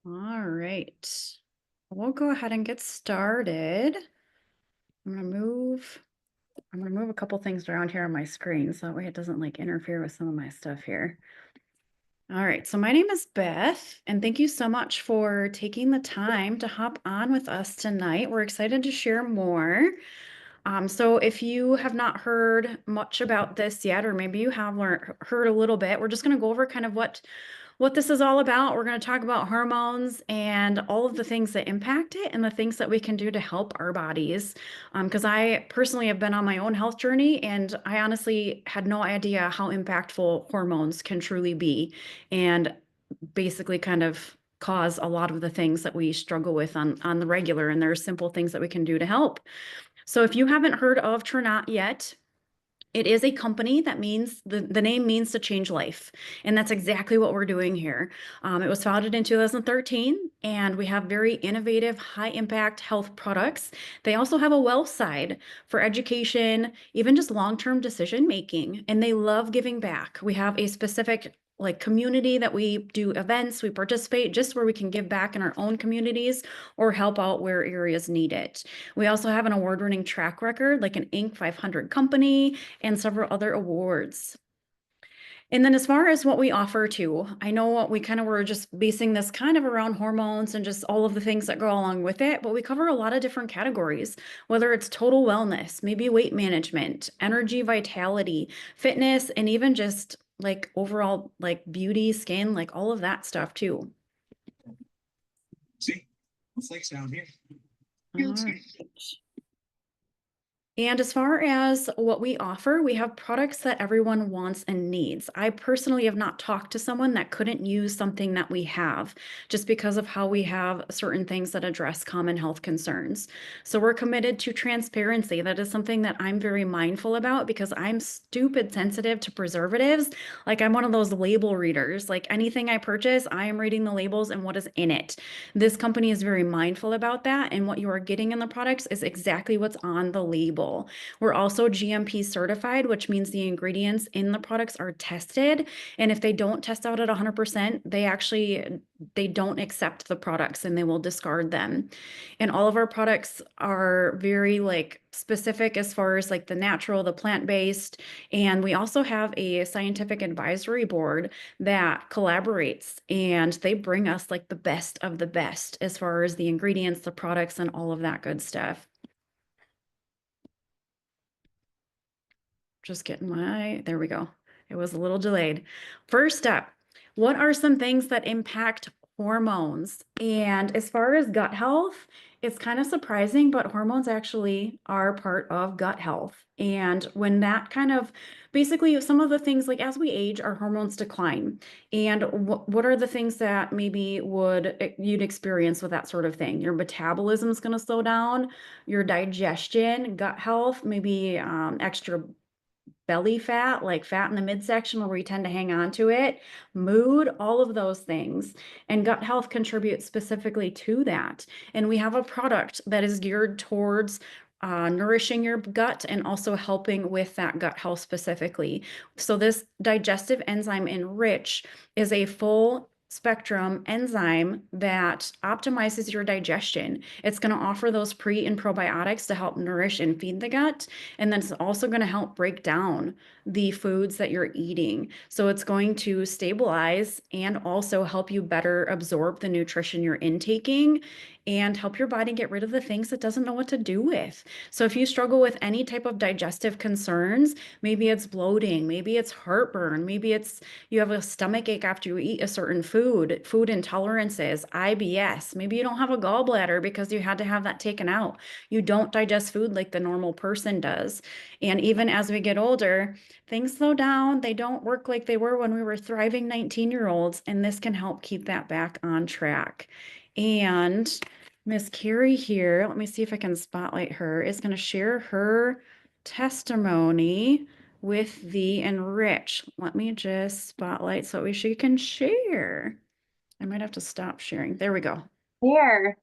All right. We'll go ahead and get started. I'm gonna move a couple things around here on my screen so that way it doesn't like interfere with some of my stuff here. All right, so my name is Beth, and thank you so much for taking the time to hop on with us tonight. We're excited to share more. So if you have not heard much about this yet, or maybe you have heard a little bit, we're just going to go over kind of what this is all about. We're going to talk about hormones and all of the things that impact it and the things that we can do to help our bodies. Because I personally have been on my own health journey, and I honestly had no idea how impactful hormones can truly be, and basically kind of cause a lot of the things that we struggle with on the regular. And there are simple things that we can do to help. So if you haven't heard of Trinot yet, it is a company that means the name means to change life. And that's exactly what we're doing here. It was founded in 2013, and we have very innovative, high impact health products. They also have a wealth side for education, even just long term decision making. And they love giving back. We have a specific like community that we do events, we participate just where we can give back in our own communities or help out where areas need it. We also have an award-winning track record, like an Inc. 500 company and several other awards. And then as far as what we offer too, I know what we kind of were just basing this kind of around hormones and just all of the things that go along with it, but we cover a lot of different categories, whether it's total wellness, maybe weight management, energy, vitality, fitness, and even just like overall like beauty, skin, like all of that stuff too. See, it's like down here. All right. And as far as what we offer, we have products that everyone wants and needs. I personally have not talked to someone that couldn't use something that we have just because of how we have certain things that address common health concerns. So we're committed to transparency. That is something that I'm very mindful about because I'm stupid sensitive to preservatives. Like I'm one of those label readers. Like anything I purchase, I am reading the labels and what is in it. This company is very mindful about that, and what you are getting in the products is exactly what's on the label. We're also GMP certified, which means the ingredients in the products are tested. And if they don't test out at 100%, they don't accept the products and they will discard them. And all of our products are very like specific as far as like the natural, the plant-based. And we also have a scientific advisory board that collaborates, and they bring us like the best of the best as far as the ingredients, the products, and all of that good stuff. Just getting there we go. It was a little delayed. First up, what are some things that impact hormones? And as far as gut health, it's kind of surprising, but hormones actually are part of gut health. And when that kind of basically some of the things like as we age, our hormones decline. And what are the things that maybe you'd experience with that sort of thing? Your metabolism is going to slow down, your digestion, gut health, maybe extra belly fat, like fat in the midsection where we tend to hang on to it, mood, all of those things. And gut health contributes specifically to that. And we have a product that is geared towards nourishing your gut and also helping with that gut health specifically. So this digestive enzyme enrich is a full spectrum enzyme that optimizes your digestion. It's going to offer those pre and probiotics to help nourish and feed the gut. And then it's also going to help break down the foods that you're eating. So it's going to stabilize and also help you better absorb the nutrition you're intaking and help your body get rid of the things it doesn't know what to do with. So if you struggle with any type of digestive concerns, maybe it's bloating, maybe it's heartburn, maybe it's you have a stomach ache after you eat a certain food intolerances, IBS, maybe you don't have a gallbladder because you had to have that taken out. You don't digest food like the normal person does. And even as we get older, things slow down. They don't work like they were when we were thriving 19-year-olds, and this can help keep that back on track. And Miss Carrie here, let me see if I can spotlight her, is going to share her testimony with the Enrich. Let me just spotlight so she can share. I might have to stop sharing. There we go. Here.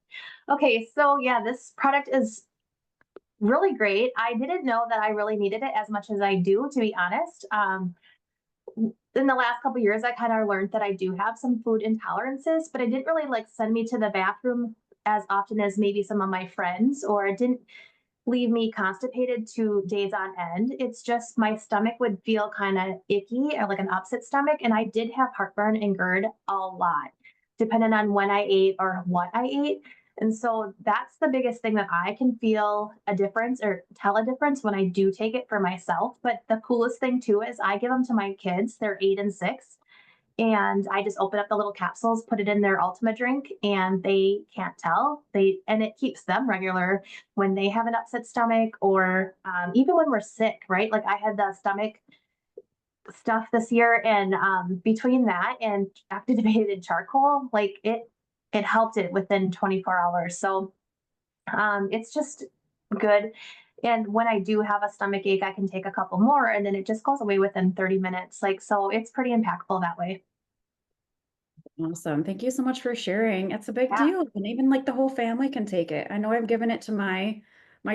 Okay, so yeah, this product is really great. I didn't know that I really needed it as much as I do, to be honest. in the last couple years, I kind of learned that I do have some food intolerances, but it didn't really like send me to the bathroom as often as maybe some of my friends, or it didn't leave me constipated 2 days on end. It's just my stomach would feel kind of icky or like an upset stomach. And I did have heartburn and GERD a lot, depending on when I ate or what I ate. And so that's the biggest thing that I can feel a difference or tell a difference when I do take it for myself. But the coolest thing too is I give them to my kids. They're 8 and 6, and I just open up the little capsules, put it in their Ultima drink, and they can't tell. And it keeps them regular when they have an upset stomach, or even when we're sick, right? Like I had the stomach stuff this year, and between that and activated charcoal, like it helped it within 24 hours. So it's just good. And when I do have a stomach ache, I can take a couple more, and then it just goes away within 30 minutes. Like so, it's pretty impactful that way. Awesome. Thank you so much for sharing. It's a big Yeah. deal. And even like the whole family can take it. I know I've given it to my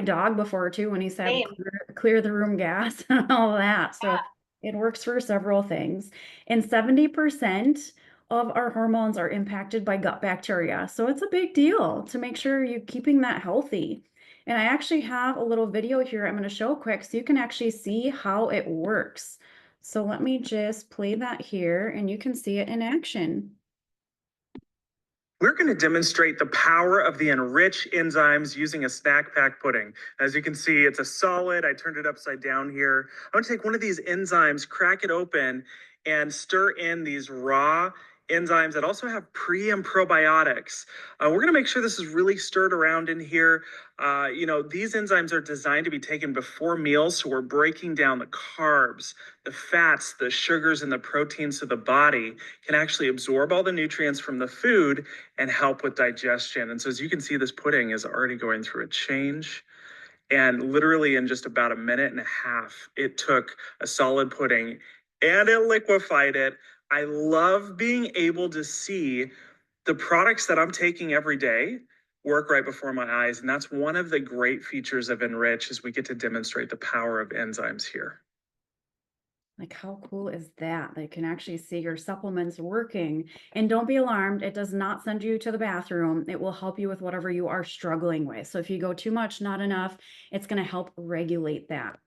dog before too when he's had Same. clear the room gas and all that. So it works for several things. And 70% of our hormones are impacted by gut bacteria. So it's a big deal to make sure you're keeping that healthy. And I actually have a little video here I'm going to show quick so you can actually see how it works. So let me just play that here and you can see it in action. We're going to demonstrate the power of the enriched enzymes using a snack pack pudding. As you can see, it's a solid. I turned it upside down here. I'm going to take one of these enzymes, crack it open, and stir in these raw enzymes that also have pre and probiotics. We're going to make sure this is really stirred around in here. These enzymes are designed to be taken before meals, so we're breaking down the carbs, the fats, the sugars, and the proteins so the body can actually absorb all the nutrients from the food and help with digestion. And so as you can see, this pudding is already going through a change. And literally in just about a minute and a half, it took a solid pudding and it liquefied it. I love being able to see the products that I'm taking every day work right before my eyes. And that's one of the great features of Enrich is we get to demonstrate the power of enzymes here. Like, how cool is that? They can actually see your supplements working. And don't be alarmed, it does not send you to the bathroom. It will help you with whatever you are struggling with. So if you go too much, not enough, it's going to help regulate that.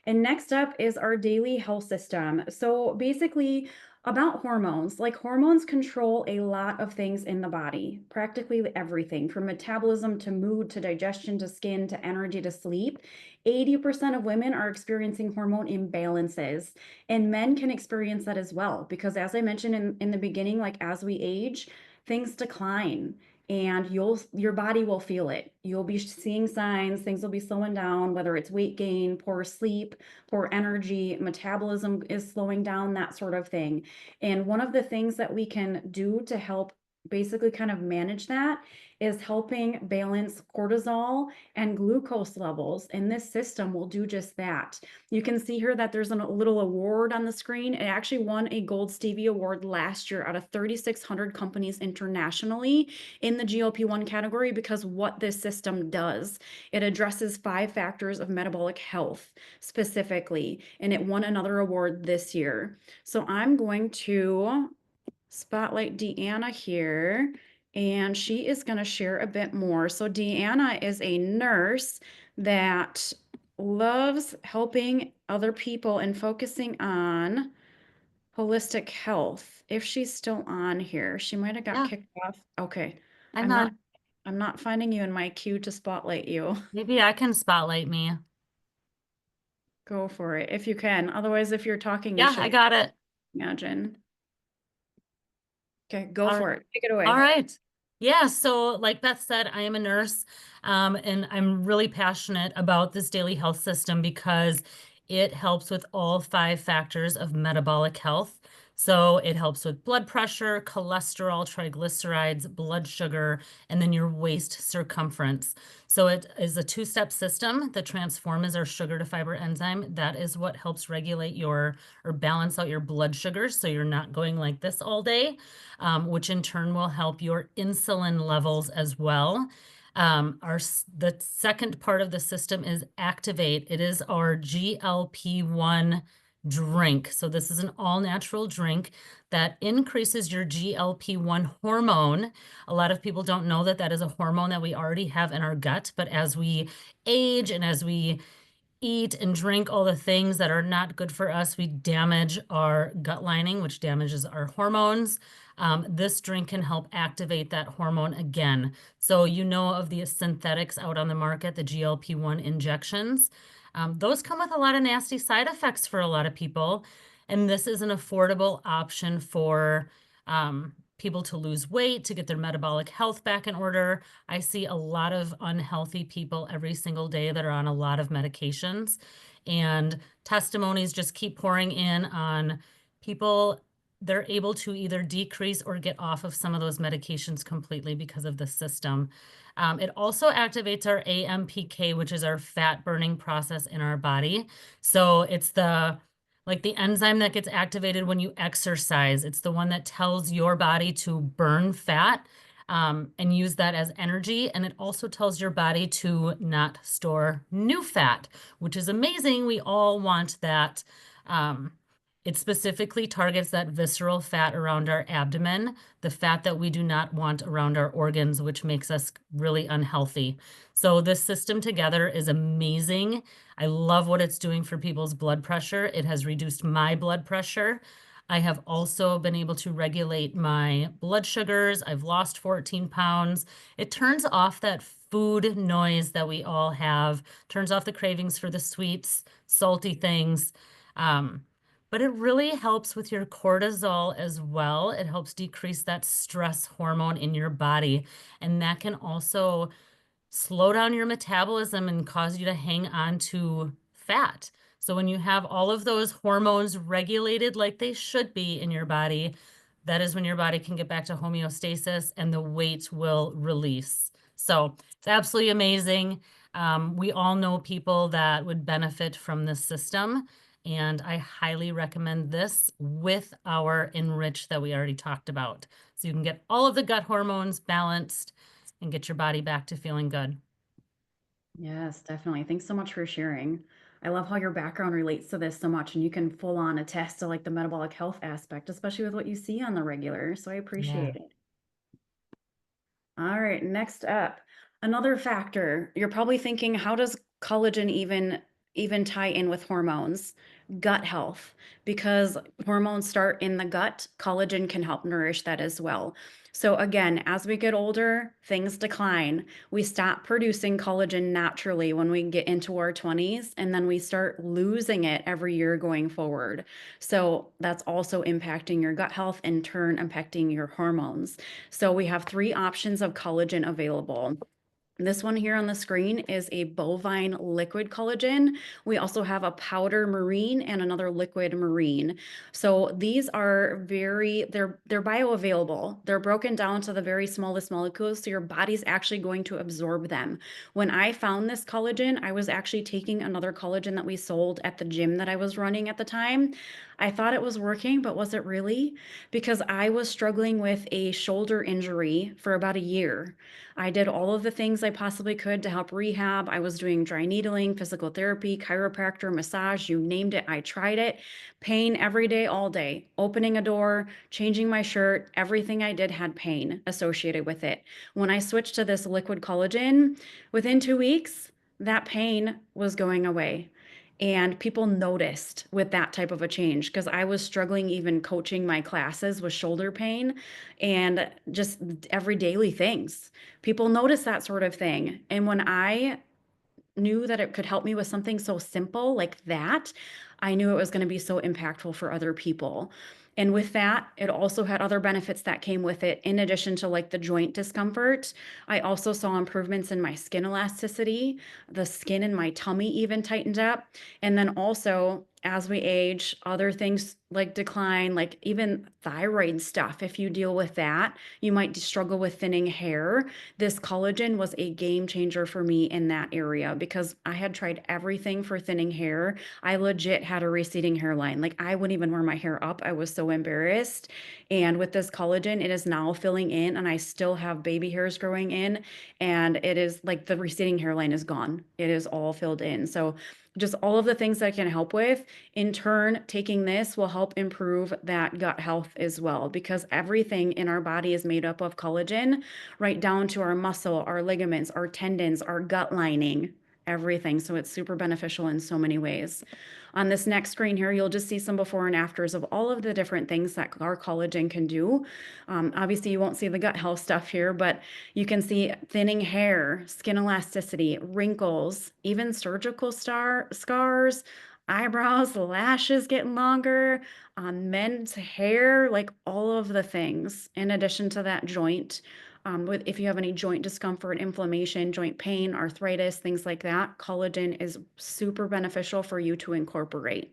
And next up is our daily health system. So basically, about hormones, like hormones control a lot of things in the body, practically everything from metabolism to mood to digestion to skin to energy to sleep. 80% of women are experiencing hormone imbalances, and men can experience that as well. Because as I mentioned in the beginning, like as we age, things decline and your body will feel it. You'll be seeing signs, things will be slowing down, whether it's weight gain, poor sleep, poor energy, metabolism is slowing down, that sort of thing. And one of the things that we can do to help basically kind of manage that is helping balance cortisol and glucose levels. And this system will do just that. You can see here that there's a little award on the screen. It actually won a Gold Stevie Award last year out of 3,600 companies internationally in the GLP-1 category because what this system does, it addresses 5 factors of metabolic health specifically, and it won another award this year. So I'm going to spotlight Deanna here, and she is going to share a bit more. So Deanna is a nurse that loves helping other people and focusing on holistic health. If she's still on here, she might have got Yeah, kicked off. Okay. I'm I'm not not. I'm not finding you in my queue to spotlight you. Maybe I can spotlight me. Go for it if you can. Otherwise, if you're talking, you Yeah, I should got it. imagine. Okay, go All for it. Take it All away. right. Yeah, so like Beth said, I am a nurse, and I'm really passionate about this daily health system because it helps with all 5 factors of metabolic health. So it helps with blood pressure, cholesterol, triglycerides, blood sugar, and then your waist circumference. So it is a 2-step system. The transform is our sugar to fiber enzyme. That is what helps regulate your or balance out your blood sugar so you're not going like this all day, which in turn will help your insulin levels as well. The second part of the system is activate. It is our GLP-1 drink. So this is an all natural drink that increases your GLP-1 hormone. A lot of people don't know that that is a hormone that we already have in our gut, but as we age and as we eat and drink all the things that are not good for us, we damage our gut lining, which damages our hormones. This drink can help activate that hormone again. So you know of the synthetics out on the market, the GLP-1 injections. Those come with a lot of nasty side effects for a lot of people. And this is an affordable option for people to lose weight, to get their metabolic health back in order. I see a lot of unhealthy people every single day that are on a lot of medications, and testimonies just keep pouring in on people. They're able to either decrease or get off of some of those medications completely because of the system. It also activates our AMPK, which is our fat burning process in our body. So it's the enzyme that gets activated when you exercise. It's the one that tells your body to burn fat and use that as energy. And it also tells your body to not store new fat, which is amazing. We all want that. It specifically targets that visceral fat around our abdomen, the fat that we do not want around our organs, which makes us really unhealthy. So this system together is amazing. I love what it's doing for people's blood pressure. It has reduced my blood pressure. I have also been able to regulate my blood sugars. I've lost 14 pounds. It turns off that food noise that we all have, turns off the cravings for the sweets, salty things. But it really helps with your cortisol as well. It helps decrease that stress hormone in your body. And that can also slow down your metabolism and cause you to hang on to fat. So when you have all of those hormones regulated like they should be in your body, that is when your body can get back to homeostasis and the weight will release. So it's absolutely amazing. We all know people that would benefit from this system, and I highly recommend this with our Enrich that we already talked about. So you can get all of the gut hormones balanced and get your body back to feeling good. Yes, definitely. Thanks so much for sharing. I love how your background relates to this so much, and you can full on attest to like the metabolic health aspect, especially with what you see on the regular. So I Yeah. appreciate it. All right, next up, another factor. You're probably thinking, how does collagen even tie in with hormones? Gut health, because hormones start in the gut, collagen can help nourish that as well. So again, as we get older, things decline. We stop producing collagen naturally when we get into our 20s, and then we start losing it every year going forward. So that's also impacting your gut health, in turn impacting your hormones. So we have three options of collagen available. This one here on the screen is a bovine liquid collagen. We also have a powder marine and another liquid marine. So these are they're bioavailable. They're broken down to the very smallest molecules, so your body's actually going to absorb them. When I found this collagen, I was actually taking another collagen that we sold at the gym that I was running at the time. I thought it was working, but was it really? Because I was struggling with a shoulder injury for about a year. I did all of the things I possibly could to help rehab. I was doing dry needling, physical therapy, chiropractor, massage, you named it. I tried it. Pain every day, all day. Opening a door, changing my shirt, everything I did had pain associated with it. When I switched to this liquid collagen, within 2 weeks, that pain was going away. And people noticed with that type of a change because I was struggling even coaching my classes with shoulder pain and just every daily things. People notice that sort of thing. And when I knew that it could help me with something so simple like that, I knew it was going to be so impactful for other people. And with that, it also had other benefits that came with it. In addition to like the joint discomfort, I also saw improvements in my skin elasticity. The skin in my tummy even tightened up. And then also, as we age, other things like decline, like even thyroid stuff. If you deal with that, you might struggle with thinning hair. This collagen was a game changer for me in that area because I had tried everything for thinning hair. I legit had a receding hairline. Like I wouldn't even wear my hair up. I was so embarrassed. And with this collagen, it is now filling in and I still have baby hairs growing in. And it is like the receding hairline is gone. It is all filled in. So just all of the things that it can help with. In turn, taking this will help improve that gut health as well, because everything in our body is made up of collagen, right down to our muscle, our ligaments, our tendons, our gut lining, everything. So it's super beneficial in so many ways. On this next screen here, you'll just see some before and afters of all of the different things that our collagen can do. Obviously, you won't see the gut health stuff here, but you can see thinning hair, skin elasticity, wrinkles, even surgical scars, eyebrows, lashes getting longer, men's hair, like all of the things. In addition to that, joint. If you have any joint discomfort, inflammation, joint pain, arthritis, things like that, collagen is super beneficial for you to incorporate.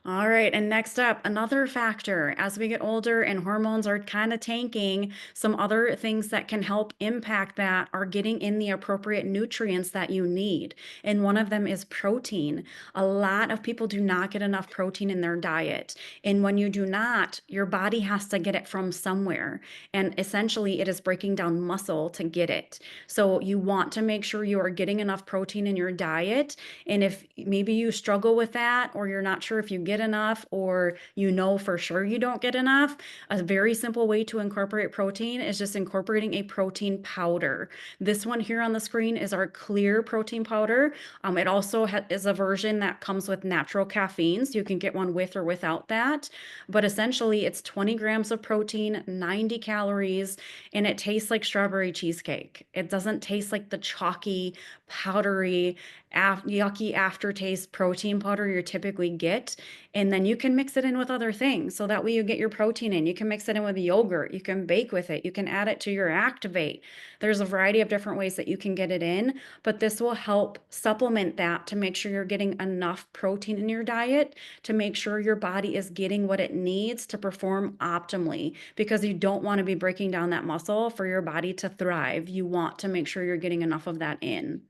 All right, and next up, another factor as we get older and hormones are kind of tanking, some other things that can help impact that are getting in the appropriate nutrients that you need. And one of them is protein. A lot of people do not get enough protein in their diet. And when you do not, your body has to get it from somewhere. And essentially, it is breaking down muscle to get it. So you want to make sure you are getting enough protein in your diet. And if maybe you struggle with that, or you're not sure if you get enough, or you know for sure you don't get enough, a very simple way to incorporate protein is just incorporating a protein powder. This one here on the screen is our clear protein powder. It also is a version that comes with natural caffeine, so you can get one with or without that. But essentially, it's 20 grams of protein, 90 calories, and it tastes like strawberry cheesecake. It doesn't taste like the chalky, powdery, yucky aftertaste protein powder you typically get. And then you can mix it in with other things. So that way you get your protein in. You can mix it in with yogurt. You can bake with it. You can add it to your Activate. There's a variety of different ways that you can get it in, but this will help supplement that to make sure you're getting enough protein in your diet, to make sure your body is getting what it needs to perform optimally, because you don't want to be breaking down that muscle for your body to thrive. You want to make sure you're getting enough of that in.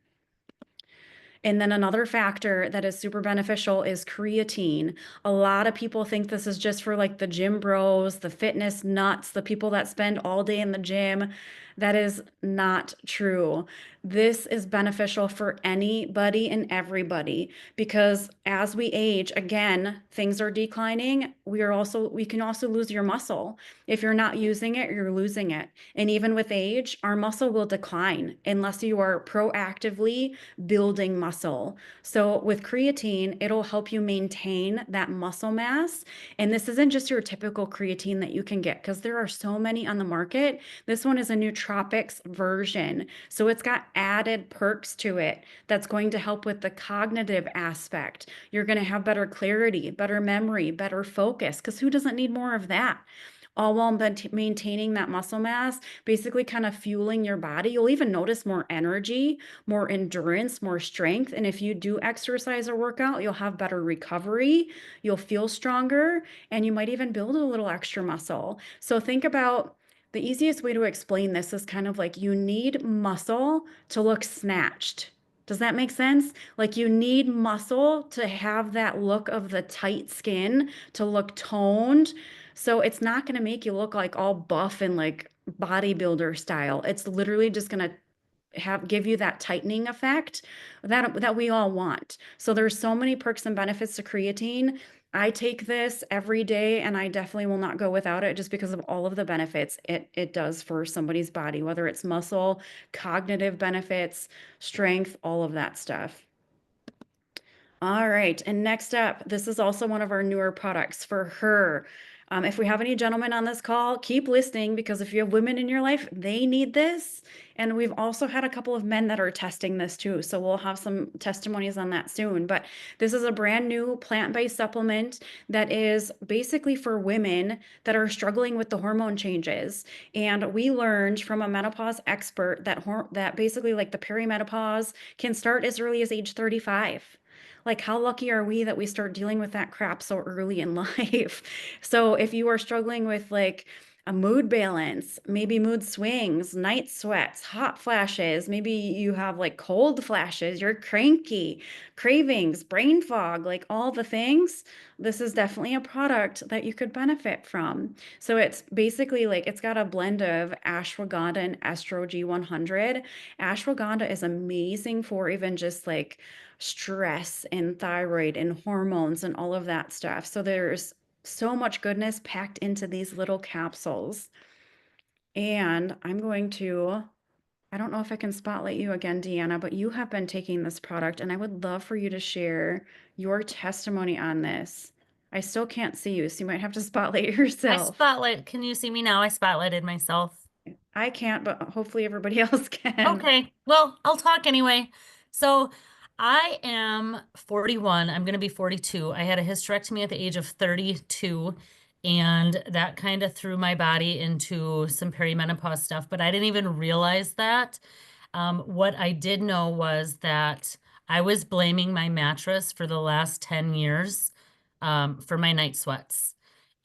And then another factor that is super beneficial is creatine. A lot of people think this is just for like the gym bros, the fitness nuts, the people that spend all day in the gym. That is not true. This is beneficial for anybody and everybody, because as we age, again, things are declining. We can also lose your muscle. If you're not using it, you're losing it. And even with age, our muscle will decline unless you are proactively building muscle. So with creatine, it'll help you maintain that muscle mass. And this isn't just your typical creatine that you can get, because there are so many on the market. This one is a nootropics version. So it's got added perks to it that's going to help with the cognitive aspect. You're going to have better clarity, better memory, better focus, because who doesn't need more of that? All while maintaining that muscle mass, basically kind of fueling your body. You'll even notice more energy, more endurance, more strength. And if you do exercise or workout, you'll have better recovery, you'll feel stronger, and you might even build a little extra muscle. So think about the easiest way to explain this is kind of like you need muscle to look snatched. Does that make sense? Like you need muscle to have that look of the tight skin, to look toned. So it's not going to make you look like all buff and like bodybuilder style. It's literally just going to give you that tightening effect that we all want. So there's so many perks and benefits to creatine. I take this every day, and I definitely will not go without it, just because of all of the benefits it does for somebody's body, whether it's muscle, cognitive benefits, strength, all of that stuff. All right, and next up, this is also one of our newer products for her. If we have any gentlemen on this call, keep listening, because if you have women in your life, they need this. And we've also had a couple of men that are testing this too. So we'll have some testimonies on that soon. But this is a brand new plant-based supplement that is basically for women that are struggling with the hormone changes. And we learned from a menopause expert that basically like the perimenopause can start as early as age 35. Like, how lucky are we that we start dealing with that crap so early in life? So if you are struggling with like a mood balance, maybe mood swings, night sweats, hot flashes, maybe you have like cold flashes, you're cranky, cravings, brain fog, like all the things, this is definitely a product that you could benefit from. So it's basically like it's got a blend of ashwagandha and estrogen 100. Ashwagandha is amazing for even just like stress and thyroid and hormones and all of that stuff. So there's so much goodness packed into these little capsules. And I'm going to, I don't know if I can spotlight you again, Deanna, but you have been taking this product, and I would love for you to share your testimony on this. I still can't see you, so you might have to spotlight yourself. Can you see me now? I spotlighted myself. I can't, but hopefully everybody else can. Okay, well, I'll talk anyway. So I am 41. I'm going to be 42. I had a hysterectomy at the age of 32, and that kind of threw my body into some perimenopause stuff, but I didn't even realize that. What I did know was that I was blaming my mattress for the last 10 years for my night sweats.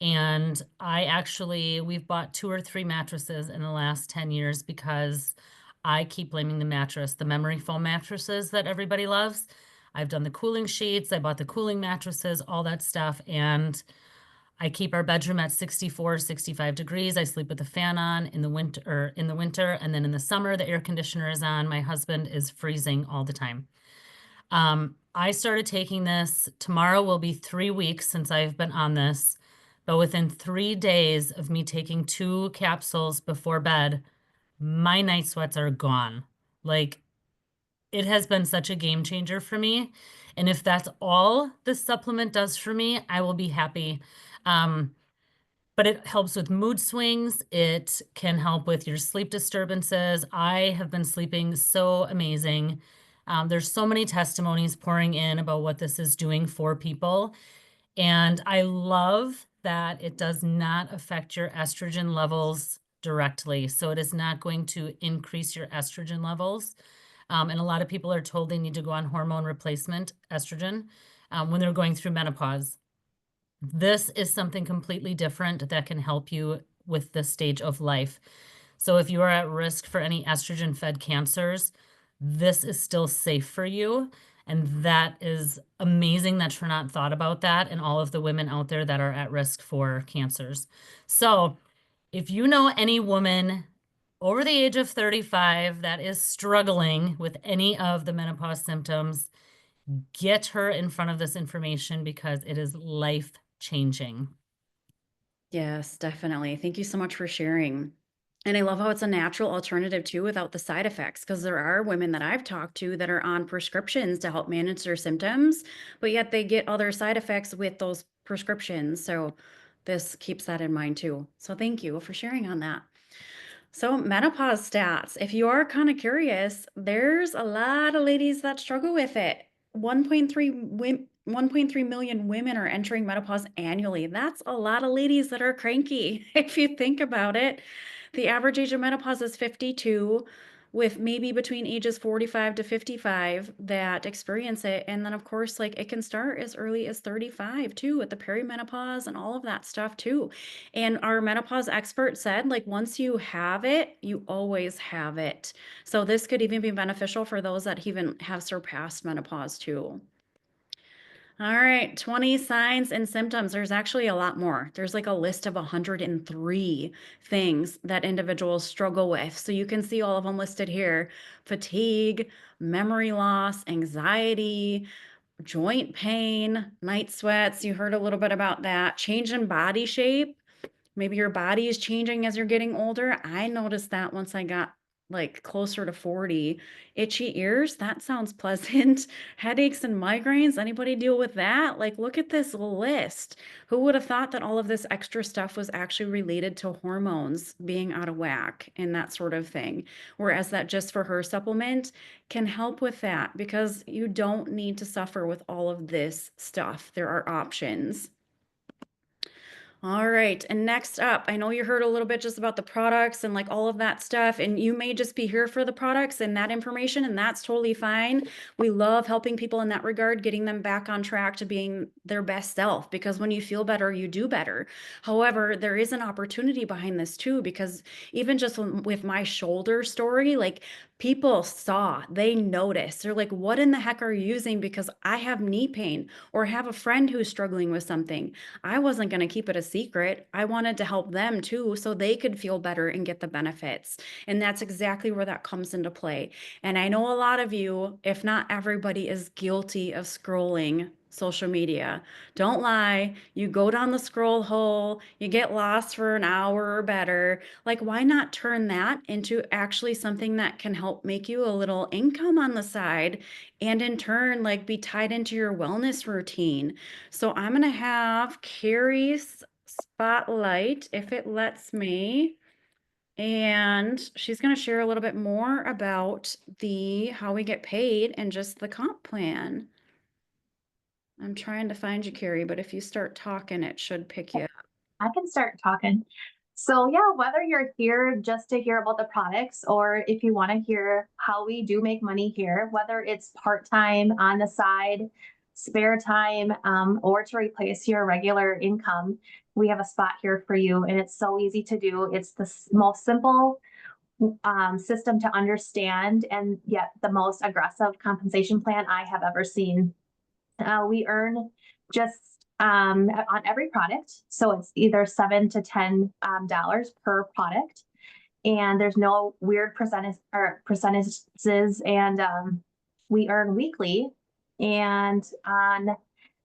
And we've bought 2 or 3 mattresses in the last 10 years because I keep blaming the mattress, the memory foam mattresses that everybody loves. I've done the cooling sheets, I bought the cooling mattresses, all that stuff. And I keep our bedroom at 64, 65 degrees. I sleep with the fan on in the winter, and then in the summer, the air conditioner is on. My husband is freezing all the time. I started taking this. Tomorrow will be 3 weeks since I've been on this, but within 3 days of me taking 2 capsules before bed, my night sweats are gone. Like, it has been such a game changer for me. And if that's all this supplement does for me, I will be happy. But it helps with mood swings. It can help with your sleep disturbances. I have been sleeping so amazing. There's so many testimonies pouring in about what this is doing for people. And I love that it does not affect your estrogen levels directly. So it is not going to increase your estrogen levels. And a lot of people are told they need to go on hormone replacement, estrogen, when they're going through menopause. This is something completely different that can help you with this stage of life. So if you are at risk for any estrogen-fed cancers, this is still safe for you. And that is amazing that you're not thought about that, and all of the women out there that are at risk for cancers. So if you know any woman over the age of 35 that is struggling with any of the menopause symptoms, get her in front of this information because it is life-changing. Yes, definitely. Thank you so much for sharing. And I love how it's a natural alternative too without the side effects, because there are women that I've talked to that are on prescriptions to help manage their symptoms, but yet they get other side effects with those prescriptions. So this keeps that in mind too. So thank you for sharing on that. So menopause stats, if you are kind of curious, there's a lot of ladies that struggle with it. 1.3 million women are entering menopause annually. That's a lot of ladies that are cranky. If you think about it, the average age of menopause is 52, with maybe between ages 45 to 55 that experience it. And then of course, like it can start as early as 35 too, with the perimenopause and all of that stuff too. And our menopause expert said, like, once you have it, you always have it. So this could even be beneficial for those that even have surpassed menopause too. All right, 20 signs and symptoms. There's actually a lot more. There's like a list of 103 things that individuals struggle with. So you can see all of them listed here: fatigue, memory loss, anxiety, joint pain, night sweats. You heard a little bit about that. Change in body shape. Maybe your body is changing as you're getting older. I noticed that once I got like closer to 40. Itchy ears, that sounds pleasant. Headaches and migraines, anybody deal with that? Like, look at this list. Who would have thought that all of this extra stuff was actually related to hormones being out of whack and that sort of thing? Whereas that Just for Her supplement can help with that, because you don't need to suffer with all of this stuff. There are options. All right. And next up, I know you heard a little bit just about the products and like all of that stuff, and you may just be here for the products and that information, and that's totally fine. We love helping people in that regard, getting them back on track to being their best self, because when you feel better, you do better. However, there is an opportunity behind this too, because even just with my shoulder story, like people saw, they noticed, they're like, what in the heck are you using? Because I have knee pain or have a friend who's struggling with something. I wasn't going to keep it a secret. I wanted to help them too, so they could feel better and get the benefits. And that's exactly where that comes into play. And I know a lot of you, if not everybody, is guilty of scrolling social media. Don't lie. You go down the scroll hole, you get lost for an hour or better. Like, why not turn that into actually something that can help make you a little income on the side and in turn, like, be tied into your wellness routine? So I'm going to have Carrie's spotlight if it lets me. And she's going to share a little bit more about the how we get paid and just the comp plan. I'm trying to find you, Carrie, but if you start talking, it should pick you up. I can start talking. So yeah, whether you're here just to hear about the products or if you want to hear how we do make money here, whether it's part-time on the side, spare time, or to replace your regular income, we have a spot here for you. And it's so easy to do. It's the most simple system to understand and yet the most aggressive compensation plan I have ever seen. We earn just on every product. So it's either $7 to $10 per product. And there's no weird percentages. And we earn weekly. And on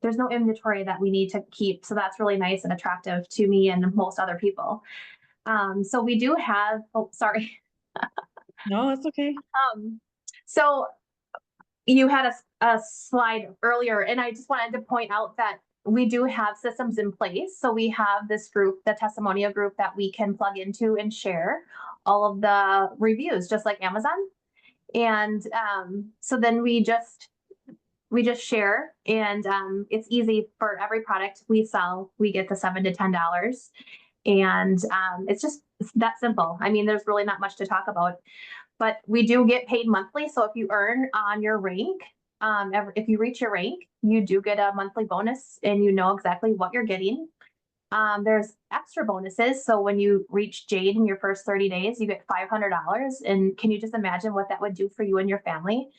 there's no inventory that we need to keep. So that's really nice and attractive to me and most other people. So we do have, oh, sorry. No, that's okay. So you had a slide earlier, and I just wanted to point out that we do have systems in place. So we have this group, the testimonial group, that we can plug into and share all of the reviews, just like Amazon. And so then we just share, and it's easy for every product we sell. We get the $7 to $10, and it's just that simple. I mean, there's really not much to talk about. But we do get paid monthly. So if you earn on your rank, if you reach your rank, you do get a monthly bonus and you know exactly what you're getting. There's extra bonuses. So when you reach Jade in your first 30 days, you get $500. And can you just imagine what that would do for you and your family?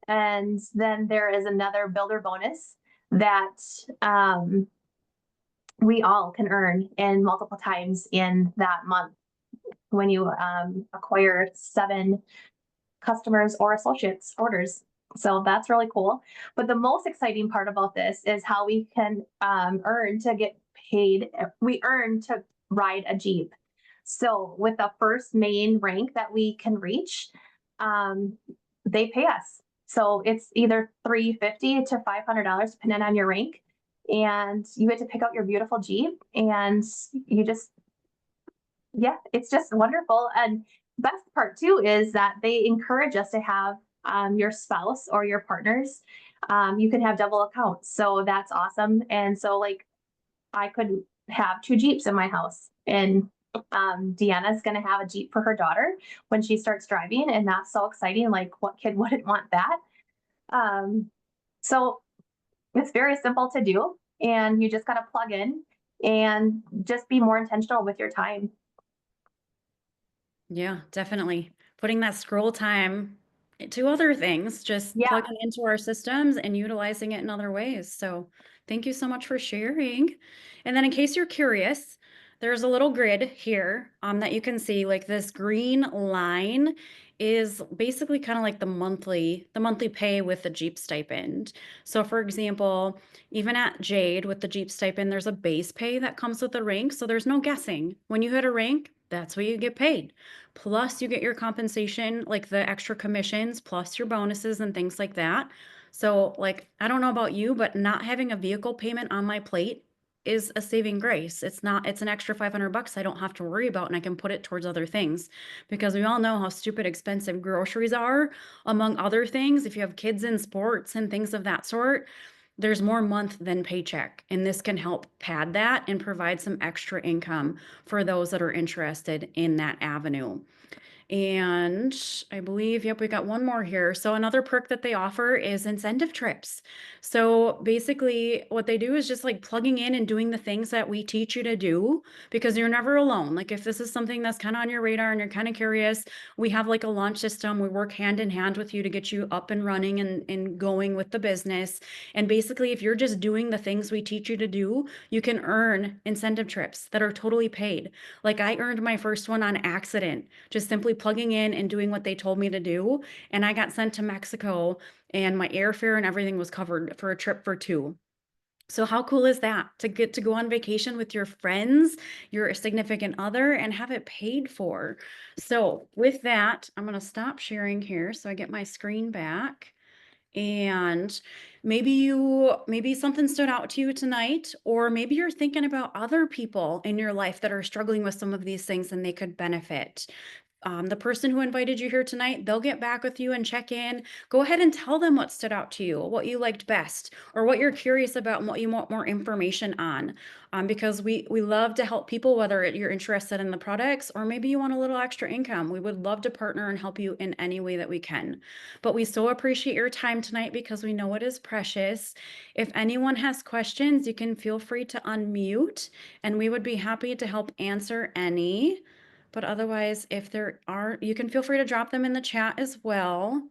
And then there is another builder bonus that we all can earn in multiple times in that month when you acquire 7 customers or associates orders. So that's really cool. But the most exciting part about this is how we can earn to get paid. We earn to ride a Jeep. So with the first main rank that we can reach, they pay us. So it's either $350 to $500 depending on your rank. And you get to pick out your beautiful Jeep, and you just, yeah, it's just wonderful. And best part too is that they encourage us to have your spouse or your partners. You can have double accounts, so that's awesome. And so, like, I could have 2 Jeeps in my house, and Deanna's going to have a Jeep for her daughter when she starts driving, and that's so exciting. Like, what kid wouldn't want that? So it's very simple to do, and you just got to plug in and just be more intentional with your time. Yeah, definitely. Putting that scroll time to other things, just Yeah. plugging into our systems and utilizing it in other ways. So thank you so much for sharing. And then in case you're curious, there's a little grid here that you can see. Like, this green line is basically kind of like the monthly pay with the Jeep stipend. So for example, even at Jade with the Jeep stipend, there's a base pay that comes with the rank. So there's no guessing. When you hit a rank, that's what you get paid. Plus you get your compensation, like the extra commissions, plus your bonuses and things like that. So, like, I don't know about you, but not having a vehicle payment on my plate is a saving grace. It's an extra $500 I don't have to worry about, and I can put it towards other things, because we all know how stupid expensive groceries are, among other things. If you have kids in sports and things of that sort, there's more month than paycheck, and this can help pad that and provide some extra income for those that are interested in that avenue. And I believe, yep, we got one more here. So another perk that they offer is incentive trips. So basically what they do is just like plugging in and doing the things that we teach you to do, because you're never alone. Like if this is something that's kind of on your radar and you're kind of curious, we have like a launch system. We work hand in hand with you to get you up and running and going with the business. And basically, if you're just doing the things we teach you to do, you can earn incentive trips that are totally paid. Like I earned my first one on accident, just simply plugging in and doing what they told me to do. And I got sent to Mexico, and my airfare and everything was covered for a trip for 2. So how cool is that to get to go on vacation with your friends, your significant other, and have it paid for? So with that, I'm going to stop sharing here so I get my screen back. And maybe something stood out to you tonight, or maybe you're thinking about other people in your life that are struggling with some of these things and they could benefit. The person who invited you here tonight, they'll get back with you and check in. Go ahead and tell them what stood out to you, what you liked best, or what you're curious about and what you want more information on. Because we love to help people, whether you're interested in the products or maybe you want a little extra income. We would love to partner and help you in any way that we can. But we so appreciate your time tonight because we know it is precious. If anyone has questions, you can feel free to unmute and we would be happy to help answer any. But otherwise, if there are, you can feel free to drop them in the chat as well.